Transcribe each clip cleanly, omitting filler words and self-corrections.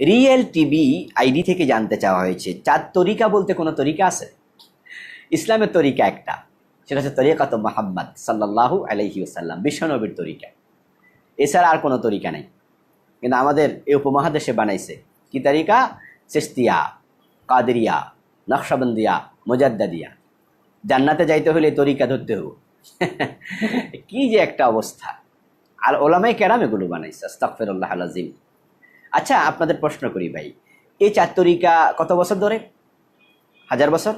Real TV ID থেকে জানতে চাওয়া হয়েছে, 4 তরিকা বলতে কোনো তরিকা আছে? ইসলামের তরিকা একটা, সেটা হচ্ছে তরিকাত মুহাম্মদ সাল্লাল্লাহু আলাইহি ওয়াসাল্লাম, বিশ্বনবীর তরিকা। এছাড়া আর কোনো তরিকা নেই। কিন্তু আমাদের এই উপমহাদেশে বানাইছে কি তরিকা? চিশতিয়া, কাদেরিয়া, নকশবন্দিয়া, মুজাদ্দিদিয়া। জান্নাতে যাইতে হলে তরিকা ধরতে হবে। কি যে একটা অবস্থা! আর ওলামায়ে কেরাম এগুলো বানাইছে, আস্তাগফিরুল্লাহল আযীম। আচ্ছা, আপনাদের প্রশ্ন করি ভাই, এই 4 তরিকা কত বছর ধরে? 1000 বছর,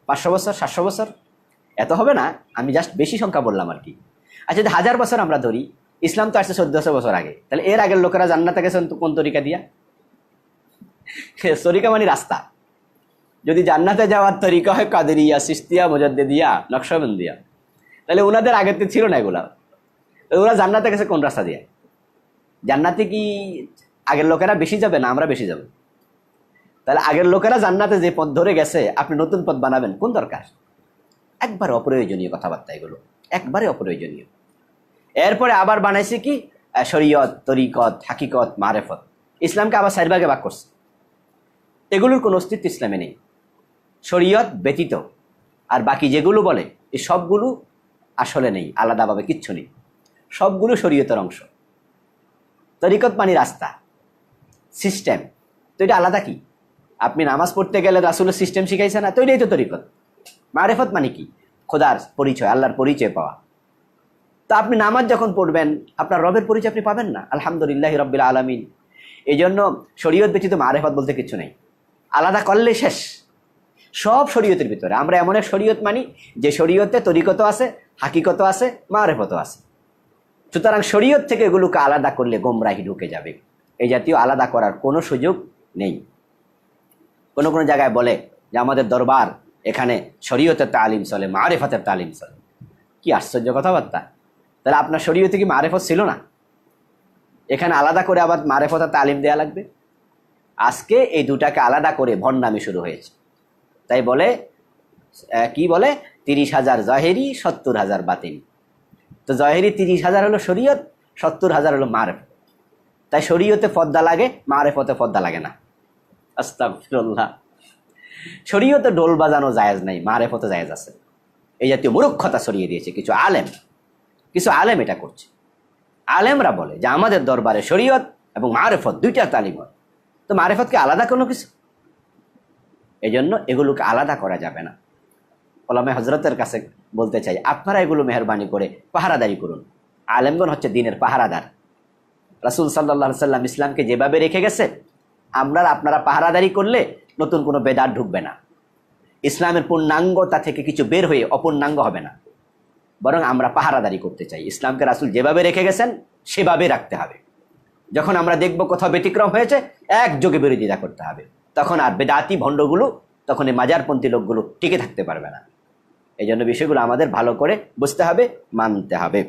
500 বছর, 700 বছর? এত হবে না, আমি জাস্ট বেশি সংখ্যা বললাম আর কি। আচ্ছা, যদি 1000 বছর আমরা ধরি, ইসলাম তো আসছে 1400 বছর আগে, তাহলে এর আগের লোকেরা জান্নাতে গেছেন তো কোন তরিকা দিয়া? তরিকা মানে রাস্তা। যদি জান্নাতে যাওয়ার তরিকা হয় কাদেরিয়া, চিশতিয়া, মুজাদ্দিদিয়া, নকশবন্দিয়া, তাহলে ওনাদের আগের তো ছিল না এগুলা। ওরা জান্নাতে গেছে কোন রাস্তা দিয়ে? জান্নাতে কি আগের লোকেরা বেশি যাবে না আমরা বেশি যাব? তাহলে আগের লোকেরা জান্নাতে যে পথ ধরে গেছে, আপনি নতুন পথ বানাবেন কোন দরকার? একবারে অপ্রয়োজনীয় কথাবার্তা এগুলো, একবারে অপ্রয়োজনীয়। এরপরে আবার বানাইছে কি শরীয়ত, তরিকত, হাকিকত, মারেফত। ইসলামকে আবার 4 ভাগে ভাগ করছে। এগুলোর কোনো অস্তিত্ব ইসলামে নেই, শরীয়ত ব্যতীত। আর বাকি যেগুলো বলে এই সবগুলো আসলে নেই, আলাদাভাবে কিচ্ছু নেই, সবগুলো শরীয়তের অংশ। তরিকত মানে রাস্তা, সিস্টেম। তো এটা আলাদা কি? আপনি নামাজ পড়তে গেলে রাসূলের সিস্টেম শিখাইছে না? তো এটাই তো তরিকত। মারেফত মানে কি? খোদার পরিচয়, আল্লাহর পরিচয় পাওয়া। তো আপনি নামাজ যখন পড়বেন, আপনার রবের পরিচয় আপনি পাবেন না? আলহামদুলিল্লাহি রাব্বিল আলামিন। এই জন্য শরীয়ত ব্যতীত মারেফত বলতে কিছু নেই, আলাদা করলে শেষ। সব শরীয়তের ভিতরে। আমরা এমন এক শরীয়ত মানি যে শরীয়তে তরিকত আছে, হাকিকত আছে, মারেফত আছে। সুতরাং শরীয়ত থেকে এগুলোকে আলাদা করলে গোমরাহি ঢুকে যাবে। এই জাতীয় আলাদা করার কোনো সুযোগ নেই। কোনো কোনো জায়গায় বলে যে আমাদের দরবার, এখানে শরীয়তের তালিম চলে, মারেফতের তালিম চলে। কি আশ্চর্য কথাবার্তা! তাহলে আপনার শরীয়তে কি মারেফত ছিল না? এখানে আলাদা করে আবার মারেফতের তালিম দেয়া লাগবে? আজকে এই দুটাকে আলাদা করে ভণ্ডামি শুরু হয়েছে। তাই বলে কি বলে, 30,000 জহেরি, 70,000 বাতিনি। তো জহেরি 30,000 হলো শরীয়ত, 70,000 হলো মারেফত। তাই শরীয়তে পর্দা লাগে, মারেফতে পর্দা লাগে না। আস্তাগফিরুল্লাহ। শরীয়তে ঢোল বাজানো জায়েজ নাই, মারেফতে জায়েজ আছে। এই জাতীয় মূর্খতা ছড়িয়ে দিয়েছে কিছু আলেম এটা করছে। আলেমরা বলে যে আমাদের দরবারে শরীয়ত এবং মারেফত দুইটা তালিম হয়। তো মারেফতকে আলাদা কোনো কিছু? এই জন্য এগুলোকে আলাদা করা যাবে না। ওলামায়ে হযরতের কাছে বলতে চাই, আপনারা এগুলো মেহরবানি করে পাহারাদারি করুন। আলেমগণ হচ্ছে দিনের পাহারাদার। রাসূল সাল্লাল্লাহু আলাইহি ওয়াসাল্লাম ইসলামকে যেভাবে রেখে গেছে, আপনারা পাহারাদারি করলে নতুন কোনো বেদাত ঢুকবে না। ইসলামের পূর্ণাঙ্গতা থেকে কিছু বের হয়ে অপূর্ণাঙ্গ হবে না, বরং আমরা পাহারাদারি করতে চাই। ইসলামকে রাসূল যেভাবে রেখে গেছেন সেভাবে রাখতে হবে। যখন আমরা দেখব কোথাও ব্যতিক্রম হয়েছে, একযোগে বিরোধিতা করতে হবে। তখন আর বেদাতি ভণ্ডগুলো, তখন এই মাজারপন্থী লোকগুলো টিকে থাকতে পারবে না। এই জন্য বিষয়গুলো আমাদের ভালো করে বুঝতে হবে, মানতে হবে।